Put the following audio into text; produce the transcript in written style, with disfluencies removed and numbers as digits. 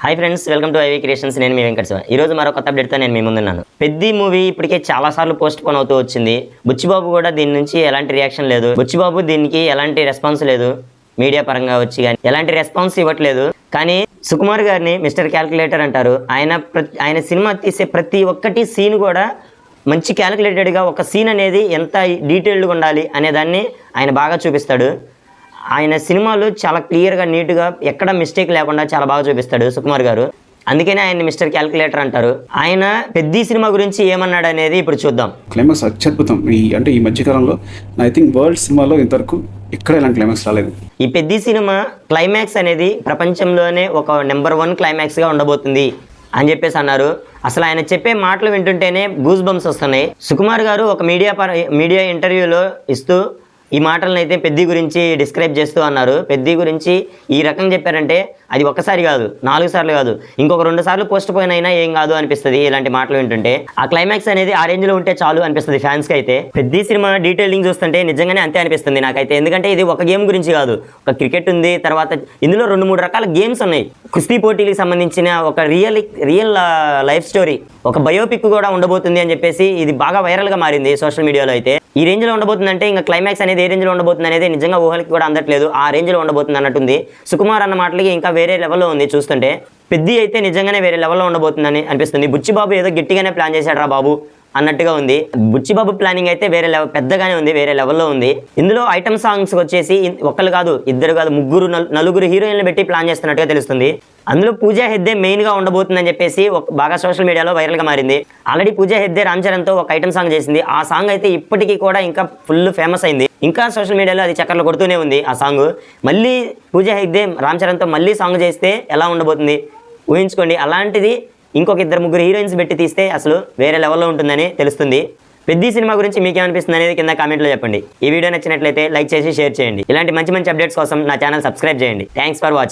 Hi friends, welcome to ivy creations. నేను మీ వెంకట శివ. ఈరోజు మరో కొత్త అప్డేట్తో నేను మీ ముందున్నాను. పెద్ది మూవీ ఇప్పటికే చాలాసార్లు పోస్ట్ పోన్ అవుతూ వచ్చింది. బుచ్చిబాబు కూడా దీని నుంచి ఎలాంటి రియాక్షన్ లేదు. బుచ్చిబాబు దీనికి ఎలాంటి రెస్పాన్స్ లేదు. మీడియా పరంగా వచ్చి కానీ ఎలాంటి రెస్పాన్స్ ఇవ్వట్లేదు. కానీ సుకుమార్ గారిని మిస్టర్ క్యాల్కులేటర్ అంటారు. ఆయన సినిమా తీసే ప్రతి ఒక్కటి సీన్ కూడా మంచి క్యాల్కులేటెడ్గా, ఒక సీన్ అనేది ఎంత డీటెయిల్డ్గా ఉండాలి అనే దాన్ని ఆయన బాగా చూపిస్తాడు. ఆయన సినిమాలు చాలా క్లియర్గా, నీట్గా, ఎక్కడ మిస్టేక్ లేకుండా చాలా బాగా చూపిస్తాడు సుకుమార్ గారు. అందుకనే ఆయన మిస్టర్ క్యాల్కులేటర్ అంటారు. ఆయన పెద్ద సినిమా గురించి ఏమన్నాడు అనేది ఇప్పుడు చూద్దాం. క్లైమాక్స్ అత్యద్భుతం. ఈ మధ్యకాలంలో ఐ థింక్ వరల్డ్ సినిమాలో ఇంతవరకు ఎక్కడ ఇలాంటి క్లైమాక్స్ రాలేదు. ఈ పెద్ద సినిమా క్లైమాక్స్ అనేది ప్రపంచంలోనే ఒక నెంబర్ 1 క్లైమాక్స్గా ఉండబోతుంది అని చెప్పేసి అన్నారు. అసలు ఆయన చెప్పే మాటలు వింటుంటేనే గూస్ బంప్స్ వస్తున్నాయి. సుకుమార్ గారు ఒక మీడియా ఇంటర్వ్యూలో ఇస్తూ ఈ మాటలను అయితే పెద్ది గురించి డిస్క్రైబ్ చేస్తూ అన్నారు. పెద్ది గురించి ఈ రకంగా చెప్పారంటే అది ఒక్కసారి కాదు, 4 సార్లు కాదు, ఇంకొక 2 సార్లు పోస్ట్ పోయిన అయినా ఏం కాదు అనిపిస్తుంది. ఇలాంటి మాటలు వింటుంటే ఆ క్లైమాక్స్ అనేది ఆ రేంజ్లో ఉంటే చాలు అనిపిస్తుంది ఫ్యాన్స్కి అయితే. పెద్ద సినిమా డీటెయిలింగ్ చూస్తుంటే నిజంగానే అంతే అనిపిస్తుంది నాకైతే. ఎందుకంటే ఇది ఒక గేమ్ గురించి కాదు, ఒక క్రికెట్ ఉంది, తర్వాత ఇందులో 2-3 రకాల గేమ్స్ ఉన్నాయి. కుస్తీ పోటీలకు సంబంధించిన ఒక రియల్ లైఫ్ స్టోరీ, ఒక బయోపిక్ కూడా ఉండబోతుంది అని చెప్పేసి ఇది బాగా వైరల్గా మారింది సోషల్ మీడియాలో. అయితే ఈ రేంజ్లో ఉండబోతుందంటే ఇంకా క్లైమాక్స్ అనేది ఏ రేంజ్లో ఉండబోతుంది అనేది నిజంగా ఊహలకి కూడా అందట్లేదు. ఆ రేంజ్లో ఉండబోతుంది అన్నట్టుంది. సుకుమార్ అన్న మాటలకి ఇంకా వేరే లెవెల్లో ఉంది చూస్తుంటే. పెద్ది అయితే నిజంగానే వేరే లెవెల్లో ఉండబోతుందని అనిపిస్తుంది. బుచ్చిబాబు ఏదో గట్టిగానే ప్లాన్ చేశాడు రా బాబు అన్నట్టుగా ఉంది. బుచ్చిబాబు ప్లానింగ్ అయితే వేరే పెద్దగానే ఉంది, వేరే లెవెల్లో ఉంది. ఇందులో ఐటమ్ సాంగ్స్ వచ్చేసి ఒకళ్ళు కాదు, 2 కాదు, 3-4 హీరోయిన్లు పెట్టి ప్లాన్ చేస్తున్నట్టుగా తెలుస్తుంది. అందులో పూజా హెగ్డే మెయిన్గా ఉండబోతుందని చెప్పేసి బాగా సోషల్ మీడియాలో వైరల్గా మారింది. ఆల్రెడీ పూజా హెగ్డే రామ్ చరణ్తో ఒక ఐటమ్ సాంగ్ చేసింది. ఆ సాంగ్ అయితే ఇప్పటికీ కూడా ఇంకా ఫుల్ ఫేమస్ అయింది. ఇంకా సోషల్ మీడియాలో అది చక్కర్లు కొడుతూనే ఉంది ఆ సాంగ్. మళ్ళీ పూజా హెగ్డే రామ్ చరణ్తో మళ్ళీ సాంగ్ చేస్తే ఎలా ఉండబోతుంది ఊహించుకోండి. అలాంటిది ఇంకొక 2-3 హీరోయిన్స్ పెట్టి తీస్తే అసలు వేరే లెవెల్లో ఉంటుందని తెలుస్తుంది. పెద్ద సినిమా గురించి మీకేమనిపిస్తుంది అనేది కింద కామెంట్లో చెప్పండి. ఈ వీడియో నచ్చినట్లయితే లైక్ చేసి షేర్ చేయండి. ఇలాంటి మంచి అప్డేట్స్ కోసం నా ఛానల్ సబ్స్క్రైబ్ చేయండి. Thanks for watching.